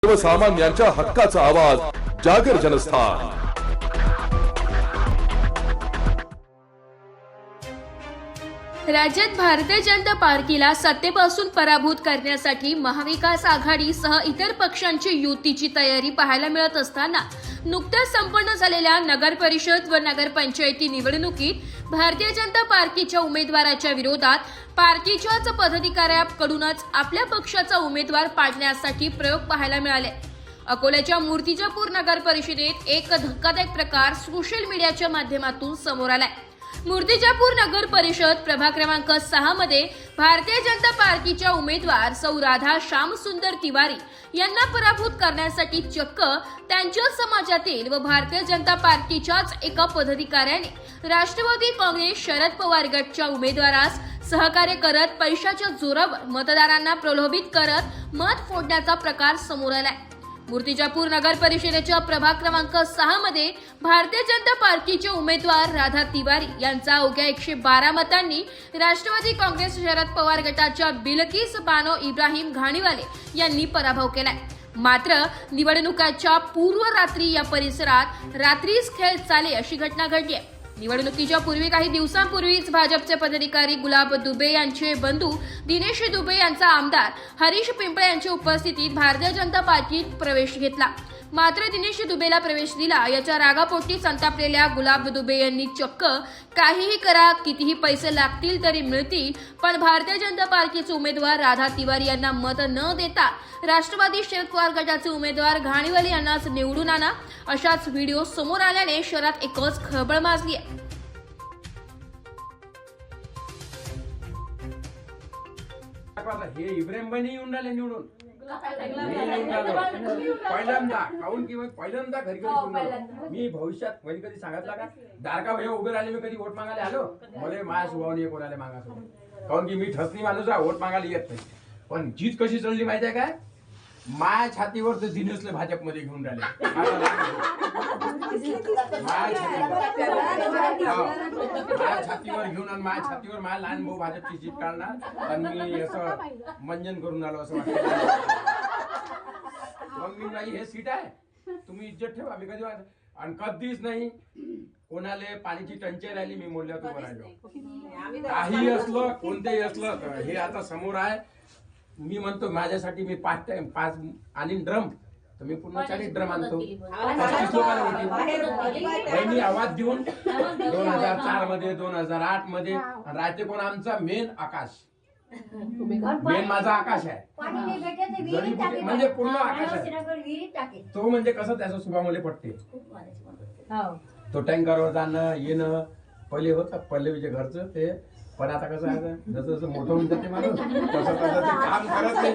सर्वसामान्यांच्या हक्काचा आवाज जागर जनस्थान। राज्यात भारतीय जनता पार्टीला सत्तेपासून पराभूत करण्यासाठी महाविकास आघाडीसह इतर पक्षांची युतीची तयारी पाहायला मिळत असताना नुकत्याच संपन्न झालेल्या नगर परिषद व नगरपंचायती निवडणुकीत भारतीय जनता पार्टीच्या उमेदवाराच्या विरोधात पार्टीच्याच पदाधिकाऱ्यांकडूनच आपल्या पक्षाचा उमेदवार पाडण्यासाठी प्रयोग पाहायला मिळाले। अकोल्याच्या मूर्तिजापूर नगर परिषदेत एक धक्कादायक प्रकार सोशल मीडियाच्या माध्यमातून समोर आलाय। मूर्तिजापूर नगर परिषद प्रभाग क्रमांक 6 मध्ये भारतीय जनता पार्टीच्या उमेदवार सौ राधा श्यामसुंदर तिवारी यांना पराभूत करण्यासाठी चक्क त्यांच्या समाजातील व भारतीय जनता पार्टीच्याच एका पदाधिकाऱ्याने राष्ट्रवादी काँग्रेस शरद पवार गटच्या उमेदवारास सहकार्य करत पैशाच्या जोरावर मतदारांना प्रलोभित करत मत फोडण्याचा प्रकार समोर आलाय। मूर्तिजापूर नगर परिषदेच्या प्रभाग क्रमांक 6 मध्ये भारतीय जनता पार्टीचे उमेदवार राधा तिवारी यांचा अवघ्या 112 मतांनी राष्ट्रवादी काँग्रेस शरद पवार गटाच्या बिलकिस बानो इब्राहिम घाणीवाले यांनी पराभव केलाय। मात्र निवडणुकाच्या पूर्व रात्री या परिसरात रात्रीच खेळ चाले अशी घटना घडली आहे। निवडणुकीच्या पूर्वी काही दिवसांपूर्वीच भाजपचे पदाधिकारी गुलाब दुबे यांचे बंधू दिनेश दुबे यांचा आमदार हरीश पिंपळे यांच्या उपस्थितीत भारतीय जनता पार्टीत प्रवेश घेतला। मात्र दिनेश दुबेला प्रवेश दिला याच्या रागापोटी संतापलेल्या गुलाब दुबे यांनी चक्क काहीही करा, कितीही पैसे लागतील तरी मिळतील, पण भारतीय जनता पार्टीचे उमेदवार राधा तिवारी यांना मत न देता राष्ट्रवादी शरद पवार गटाचे उमेदवार घाणीवाले यांनाच निवडून आणा अशाच व्हिडिओ समोर आल्याने शहरात एकच खळबळ माजली आहे। हे इब्राहिम भाई येऊन राहिले निवडून पहिल्यांदा घरी मी भविष्यात कधी सांगितलं का दारका भैया उभे राहिले, मी कधी वोट मागायला आलो मला माझ्या स्वभावाने कोणाला मागायचं, कारण की मी ठसनी माणूस आहे, वोट मागायला येत नाही। पण जीत कशी चढली माहिती आहे काय, माझ्या छातीवर तर दिनेशला भाजपमध्ये घेऊन राहिले, माझ्या छातीवर घेऊन आणि माझ्या छातीवर माझ्या लहान भाऊ भाजपची जीत काढणार आणि मी असं मंजन करून आलो असं वाटतं। मग मी नाही, हे सीट आहे, तुम्ही इज्जत ठेवा, मी कधी आणि कधीच नाही कोणाला पाण्याची टंचाई राहिली मी मोडल्यात उभं राहिलो, काही असलं कोणतेही असलं तर हे आता समोर आहे। मी म्हणतो माझ्यासाठी मी 5 आणि ड्रम तर मी पुन्हा 40 ड्रम आणतो, 35 लोकांना होती। मी आवाज देऊन 2004 मध्ये 2008 मध्ये राहते कोण आमचा मेन आकाश, मेन माझा आकाश आहे, म्हणजे पूर्ण आकाश आहे तो, म्हणजे कसं त्याचा स्वभाव मला पटते। तो टँकरवर जाणं येणं पहिले होतं, पल्लवीच्या घरचं ते, पण आता कसं आहे जसं जसं मोठं होऊन जाते माणूस तसं तसं ते काम करत नाही।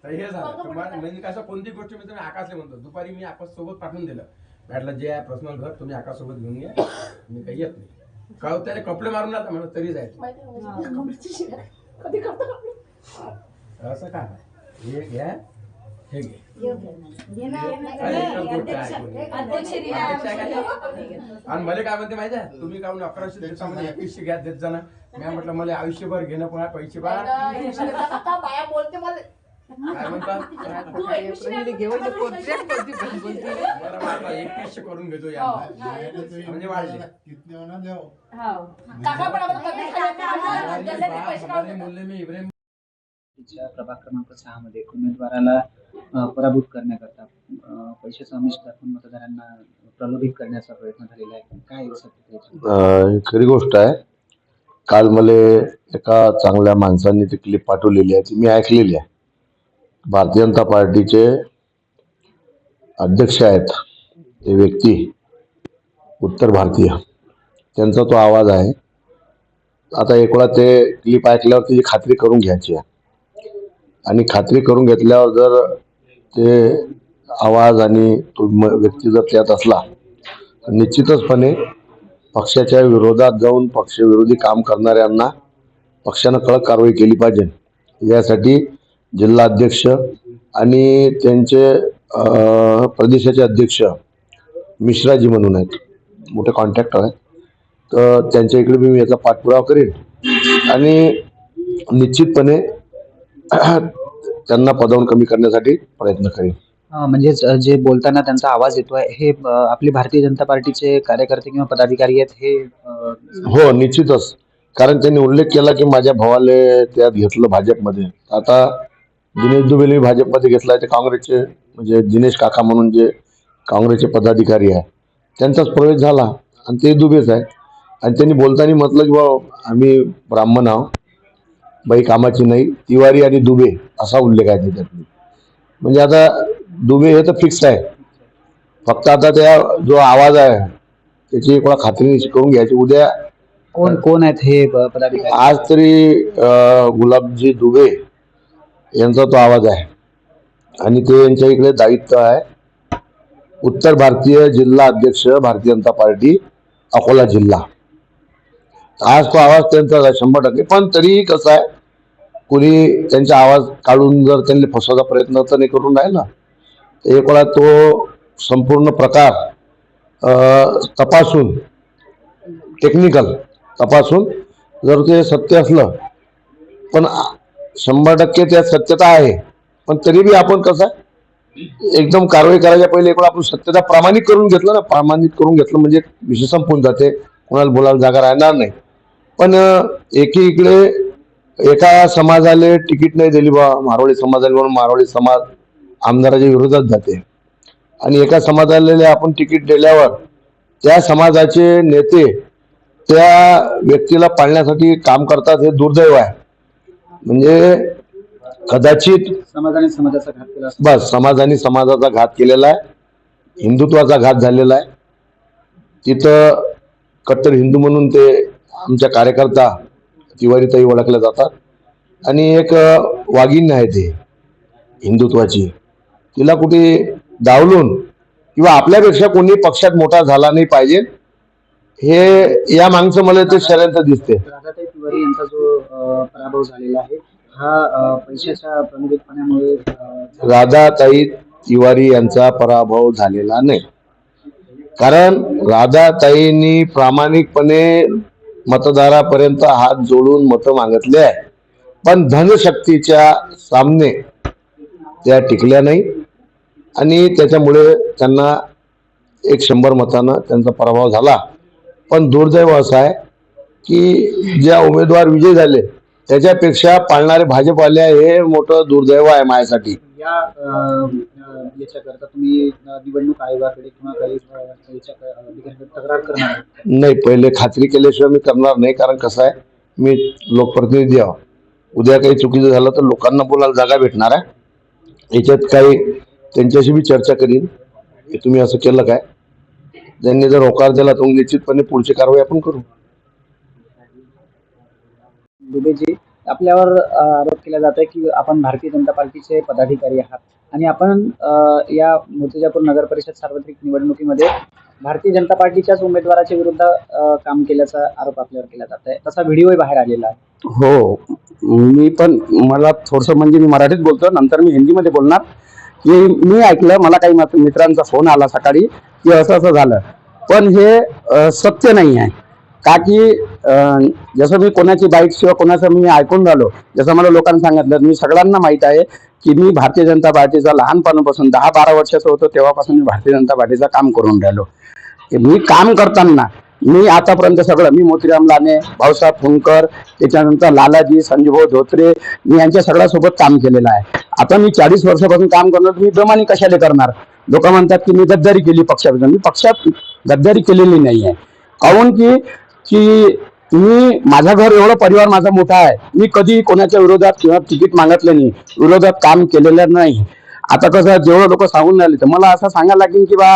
तर हे झालं म्हणजे कसं कोणती गोष्ट मी तुम्ही आकाशला म्हणतो, दुपारी मी आकाश सोबत पाठवून दिलं, म्हटलं जे आहे पर्सनल घर तुम्ही आकाश सोबत घेऊन घ्या, मी काही येत नाही, का त्याने कपडे मारून जाता म्हणून तरी जायचं असं काय हे घ्या हे घे आणि मला काय म्हणते माहिती आहे, तुम्ही काहून 1100 दिवसामध्ये 2100 गॅस देत जाणार, मी म्हटलं मला आयुष्यभर घेणं पुन्हा पैसे बाळा काय म्हणतात 2100 करून घेतो या म्हणजे वाढले मूल्य मी इब्राहिम प्रभाग क्रमांक 6 मध्ये उमेदवाराला पराभूत करण्याकरता पैशाचा आमिष दाखवून मतदारांना प्रलोभित करण्याचा प्रयत्न झालेला आहे, काय खरी गोष्ट आहे। काल मला एका चांगल्या माणसांनी ती क्लिप पाठवलेली आहे, ती मी ऐकलेली आहे। भारतीय जनता पार्टीचे अध्यक्ष आहेत ते व्यक्ती उत्तर भारतीय, त्यांचा तो आवाज आहे। आता एक वेळा ते क्लिप ऐकल्यावर त्याची खात्री करून घ्यायची आहे, आणि खात्री करून घेतल्यावर जर ते आवाज आणि तो व्यक्ती जर त्यात असला तर निश्चितचपणे पक्षाच्या विरोधात जाऊन पक्षविरोधी काम करणाऱ्यांना पक्षानं कडक कारवाई केली पाहिजे। यासाठी जिल्हा अध्यक्ष आणि त्यांचे प्रदेशाचे अध्यक्ष मिश्राजी म्हणून आहेत, मोठे कॉन्ट्रॅक्टर आहेत, तर त्यांच्या इकडे मी याचा पाठपुरावा करेन आणि निश्चितपणे त्यांना पदावरून कमी करण्यासाठी प्रयत्न करेन. म्हणजे जे बोलताना त्यांचा आवाज येतोय हे आपली भारतीय जनता पार्टीचे कार्यकर्ते किंवा पदाधिकारी आहेत हे हो, निश्चितच. कारण त्यांनी उल्लेख केला की माझ्या भावाले त्यात घेतलं भाजपमध्ये. आता दिनेश दुबेले भाजपमध्ये घेतलाय, ते काँग्रेसचे म्हणजे दिनेश काका म्हणून जे काँग्रेसचे पदाधिकारी आहे त्यांचाच प्रवेश झाला आणि ते दुबेच आहे. आणि त्यांनी बोलताना म्हटलं की बाबा आम्ही ब्राह्मण आहोत, बाई कामाची नाही, तिवारी आणि दुबे असा उल्लेख आहे त्याच्यात. म्हणजे आता दुबे हे तर फिक्स आहे, फक्त आता त्या जो आवाज आहे त्याची कोणा खात्रीने करून घ्यायची. उद्या कोण कोण आहेत हे पदाधिकारी? आज तरी गुलाबजी दुबे यांचा तो आवाज आहे आणि ते यांच्या इकडे दायित्व आहे उत्तर भारतीय जिल्हा अध्यक्ष भारतीय जनता पार्टी अकोला जिल्हा. आज तो आवाज त्यांचा आहे 100%. पण तरी कसं आहे, कुणी त्यांचा आवाज काढून जर त्यांनी फसवायचा प्रयत्न तर नाही करून राहिला, एक वेळा तो संपूर्ण प्रकार तपासून टेक्निकल तपासून जर ते सत्य असलं, पण 100% त्यात सत्यता आहे, पण तरी बी आपण कसं एकदम कारवाई करायच्या पहिले एक वेळा आपण सत्यता प्रामाणिक करून घेतलं ना, प्रामाणिक करून घेतलं म्हणजे विषय संपून जाते, कोणाला बोलायला जागा राहणार नाही. पण एकीकडे एका समाजाला तिकीट नाही दिली बा, मारवाडी समाजाला, म्हणून मारवाडी समाज आमदाराच्या विरोधात जाते. आणि एका समाजाला आपण तिकीट दिल्यावर त्या समाजाचे नेते त्या व्यक्तीला पाळण्यासाठी काम करतात, हे दुर्दैव आहे. म्हणजे कदाचित समाजाने समाजाचा घात केला, बस समाजाने समाजाचा घात केलेला आहे, हिंदुत्वाचा घात झालेला आहे. तिथं कट्टर हिंदू म्हणून ते आमच्या कार्यकर्ता तिवारीताई ओळखल्या जातात आणि एक वाघीण आहे ते हिंदुत्वाची, तिला कुठे डावलून किंवा आपल्यापेक्षा कोणी पक्षात मोठा झाला नाही पाहिजे, हे या मागचं मला ते षडयंत्र दिसते. राधाताई तिवारी यांचा जो पराभव झालेला आहे हा पैशाच्या प्रमुखपणामुळे राधाताई तिवारी यांचा पराभव झालेला नाही, कारण राधाताईंनी प्रामाणिकपणे मतदारापर्यंत हात जोडून मतं मागितले आहे, पण धनशक्तीच्या सामने त्या टिकल्या नाही आणि त्याच्यामुळे त्यांना 100 मतांना त्यांचा पराभव झाला. पण दुर्दैव असं आहे की ज्या उमेदवार विजयी झाले त्याच्यापेक्षा पाळणारे भाजपवाले हे मोठं दुर्दैव आहे माझ्यासाठी. याच्याकरता तुम्ही निवडणूक आयोगाकडे किंवा काही तक्रार करणार? नाही, पहिले खात्री केल्याशिवाय मी करणार नाही, कारण कसं आहे मी लोकप्रतिनिधी आहो. उद्या काही चुकीचं झालं तर लोकांना बोलायला जागा भेटणार आहे. याच्यात काही त्यांच्याशी बी चर्चा करीन की तुम्ही असं केलं काय, त्यांनी जर होकार दिला तर निश्चितपणे पुढची कारवाई आपण करू. दुबेजी, आपल्यावर आरोप केला जात आहे की आपण भारतीय जनता पार्टीचे पदाधिकारी आहात आणि आपण या मूर्तिजापूर नगर परिषद सार्वत्रिक निवडणुकीमध्ये भारतीय जनता पार्टीच्याच उमेदवाराच्या विरुद्ध काम केल्याचा आरोप आपल्यावर केला जात आहे. तसा व्हिडिओही बाहेर आलेला आहे. हो, मी पण मला थोडंसं म्हणजे मी मराठीत बोलतो, नंतर मी हिंदीमध्ये बोलणार. की मी ऐकलं, मला काही मित्रांचा फोन आला सकाळी की असं असं झालं, पण हे सत्य नाही आहे. का की जसं मी कोणाची बाईट किंवा कोणाचं मी ऐकून राहिलो, जसं मला लोकांनी सांगितलं, मी सगळ्यांना माहीत आहे की मी भारतीय जनता पार्टीचा लहानपणापासून 10-12 वर्षाचं होतो तेव्हापासून मी भारतीय जनता पार्टीचं काम करून राहिलो. मी काम करताना मी आतापर्यंत सगळं, मी मोतीराम लाने, भाऊसाहेब फुंकर, त्याच्यानंतर लालाजी, संजूभाऊ धोत्रे, मी यांच्या सगळ्यासोबत काम केलेलं आहे. आता मी 40 वर्षापासून काम करणार, मी बेमानी कशाला करणार? लोक म्हणतात की मी गद्दारी केली पक्षापासून. मी पक्षात गद्दारी केलेली नाही आहे. काहून की मी माझा घर एवढं परिवार माझा मोठा आहे, मी कधी कोणाच्या विरोधात किंवा तिकीट मागितलं नाही, विरोधात काम केलेलं नाही. आता कसं जेवढं लोक सांगून राहिले तर मला असं सांगायला लागेल की बा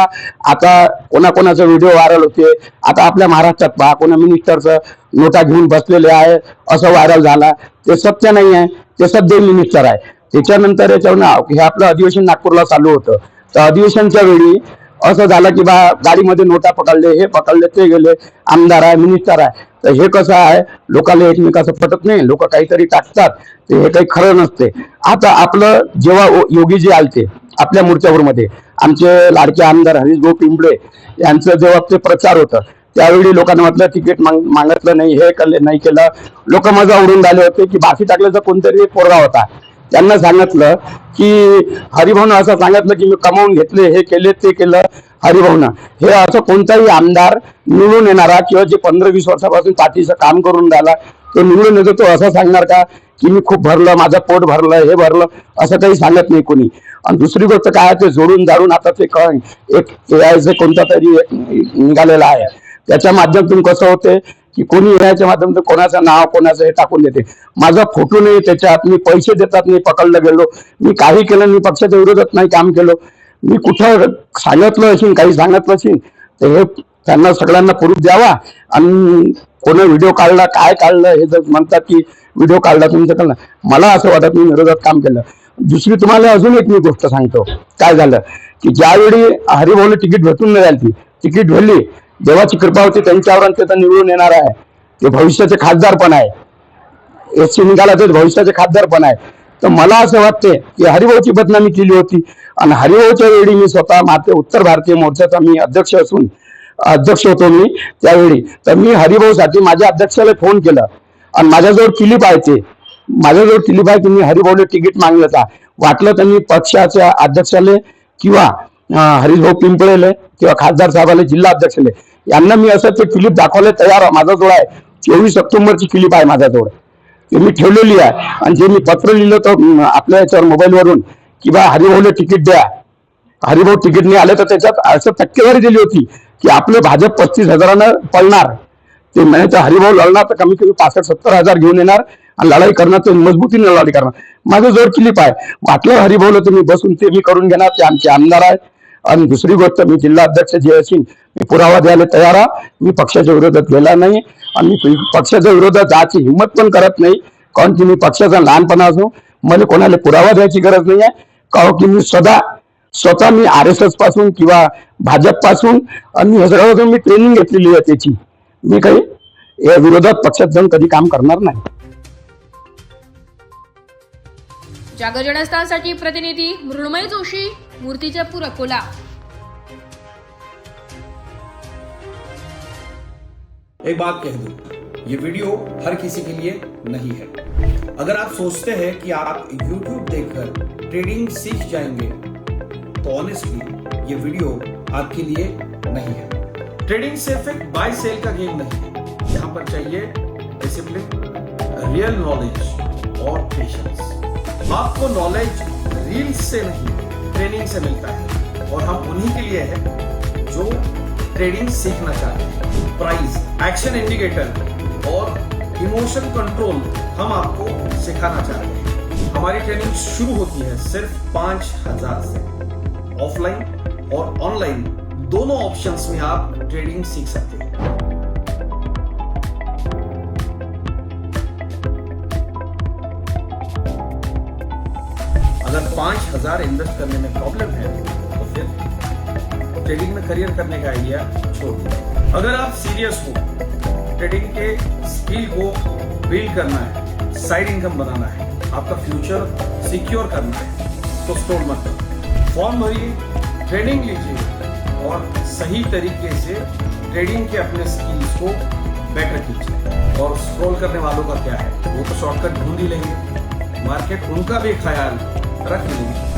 आता कोणाकोणाचा व्हिडिओ व्हायरल होते. आता आपल्या महाराष्ट्रात पहा, कोणा मिनिस्टरचं नोटा घेऊन बसलेले आहे असं व्हायरल झाला, ते सत्य नाही आहे. ते सध्या मिनिस्टर आहे. त्याच्यानंतर याच्यावर हे आपलं अधिवेशन नागपूरला चालू होतं, तर अधिवेशनच्या वेळी असं झालं की बा गाडीमध्ये नोटा पकडले, हे पकडले, ते गेले, आमदार आहे, मिनिस्टर आहे. तर हे कसं आहे, लोकांना एकमेकाचं पटत नाही, लोक काहीतरी टाकतात, ते हे काही खरं नसते. आता आपलं जेव्हा योगीजी आलते आपल्या मूर्त्यापूरमध्ये, आमचे लाडके आमदार हरीशभाऊ पिंपळे यांचं जेव्हा ते प्रचार होतं त्यावेळी लोकांना म्हटलं तिकीट मागितलं नाही, हे केलं नाही केलं, लोक मजा उडून झाले होते की बाकी टाकल्याचा कोणतरी पोरगा होता त्यांना सांगितलं की हरिभाऊनं असं सांगितलं की मी कमावून घेतले, हे केले, ते केलं. हरिभाऊनं हे असं कोणताही आमदार निवडून येणारा किंवा जे 15-20 वर्षापासून पाठीचं काम करून राहिला तो निवडून येतो, तो असं सांगणार का की मी खूप भरलं, माझं पोट भरलं, हे भरलं, असं काही सांगत नाही कोणी. आणि दुसरी गोष्ट काय, ते जोडून जाडून आता ते एक एआयचं कोणता तरी निघालेला आहे, त्याच्या माध्यमातून कसं होते की कोणी एआयच्या माध्यमातून कोणाचं नाव कोणाचं हे टाकून देते. माझा फोटो नाही त्याच्यात, मी पैसे देतात नाही पकडलं गेलो, मी काही केलं नाही, पक्षाच्या विरोधात नाही काम केलं, मी कुठं सांगितलं असेल, काही सांगितलं असेल तर हे त्यांना सगळ्यांना प्रूफ द्यावा. आणि कोणी व्हिडिओ काढला, काय काढलं, हे जर म्हणतात की व्हिडिओ काढला तुमच्याकडनं, मला असं वाटत मी विरोधात काम केलं. दुसरी तुम्हाला अजून एक मी गोष्ट सांगतो. काय झालं की ज्यावेळी हरिभाऊला तिकीट भेटून नाही राहिली, तिकीट भेटली, देवाची कृपा होती त्यांच्यावर आणि ते निवडून येणार आहे, ते भविष्याचे खासदार पण आहे, एससी निघाला ते भविष्याचे खासदार पण आहे. तर मला असं वाटते की हरिभाऊची बदनामी केली होती. आणि हरिभाऊच्या वेळी मी स्वतः उत्तर भारतीय मोर्चाचा मी अध्यक्ष होतो मी त्यावेळी. तर मी हरिभाऊसाठी माझ्या अध्यक्षाला फोन केला आणि माझ्याजवळ क्लिप आहे, की मी हरिभाऊला तिकीट मागलं का, वाटलं तर मी पक्षाच्या अध्यक्षाले किंवा हरिभाऊ पिंपळेले किंवा खासदार साहेबाले, जिल्हा अध्यक्षाले, यांना मी असं ते क्लिप दाखवले तयार आहे. माझ्याजवळ आहे 24 ऑक्टोबरची क्लिप आहे माझ्याजवळ, ते मी ठेवलेली आहे. आणि जे मी पत्र लिहिलं तर आपल्या याच्यावर मोबाईलवरून की बा हरिभाऊला तिकीट द्या, हरिभाऊ तिकीट नाही आले तर त्याच्यात असं टक्केवारी दिली होती की आपलं भाजप 35,000 पळणार. ते म्हणजे हरिभाऊ लढणार तर कमी कमी 65-70 हजार घेऊन येणार आणि लढाई करणार, ते मजबूतीने लढाई करणार. माझं जोर क्लिप आहे, वाटलं हरिभाऊला तुम्ही बसून ते मी करून घेणार, ते आमचे आमदार आहेत. आणि दुसरी गोष्ट, मी जिल्हा अध्यक्ष जे असेल मी पुरावा द्यायला तयार आहे. मी पक्षाच्या विरोधात गेला नाही आणि मी पक्षाच्या विरोधात जायची हिंमत पण करत नाही, कारण की मी पक्षाचा लहानपणा असो, मला कोणाला पुरावा द्यायची गरज नाही आहे. कारण की मी स्वतः मी RSS पासून किंवा भाजप पासून आणि हे सगळं मी ट्रेनिंग घेतलेली आहे त्याची. मी काही या विरोधात पक्षात जाऊन कधी काम करणार नाही. जागर जनस्थानसाठी प्रतिनिधी मृण्मय जोशी, मूर्तिजापूर, अकोला. एक बात कह दूं, ये वीडियो हर किसी के लिए नहीं है। अगर आप सोचते हैं कि आप YouTube देखकर ट्रेडिंग सीख जाएंगे तो ऑनेस्टली ये वीडियो आपके लिए नहीं है। ट्रेडिंग सिर्फ एक बाय सेल का गेम नहीं है, यहाँ पर चाहिए डिसिप्लिन, रियल नॉलेज और पेशेंस। आपको नॉलेज रील्स से नहीं ट्रेनिंग से मिलता है और हम उन्हीं के लिए हैं जो ट्रेडिंग सीखना चाहते हैं। प्राइस, एक्शन इंडिकेटर और इमोशन कंट्रोल हम आपको सिखाना चाहते हैं। हमारी ट्रेनिंग शुरू होती है सिर्फ 5,000 से। ऑफलाइन और ऑनलाइन दोनों ऑप्शंस में आप ट्रेडिंग सीख सकते हैं। अगर 5,000 इन्वेस्ट करने में प्रॉब्लम है तो फिर ट्रेडिंग में करियर करने का आइडिया छोड़ दीजिए। अगर आप सीरियस हो, ट्रेडिंग के स्किल को बिल्ड करना है, साइड इनकम बनाना है, आपका फ्यूचर सिक्योर करना है, तो स्क्रॉल मत करो, फॉर्म भरिए, ट्रेनिंग लीजिए और सही तरीके से ट्रेडिंग के अपने स्किल्स को बेटर कीजिए। और स्क्रॉल करने वालों का क्या है, वो तो शॉर्टकट ढूंढ ही लेंगे, मार्केट उनका भी ख्याल रख लेंगे।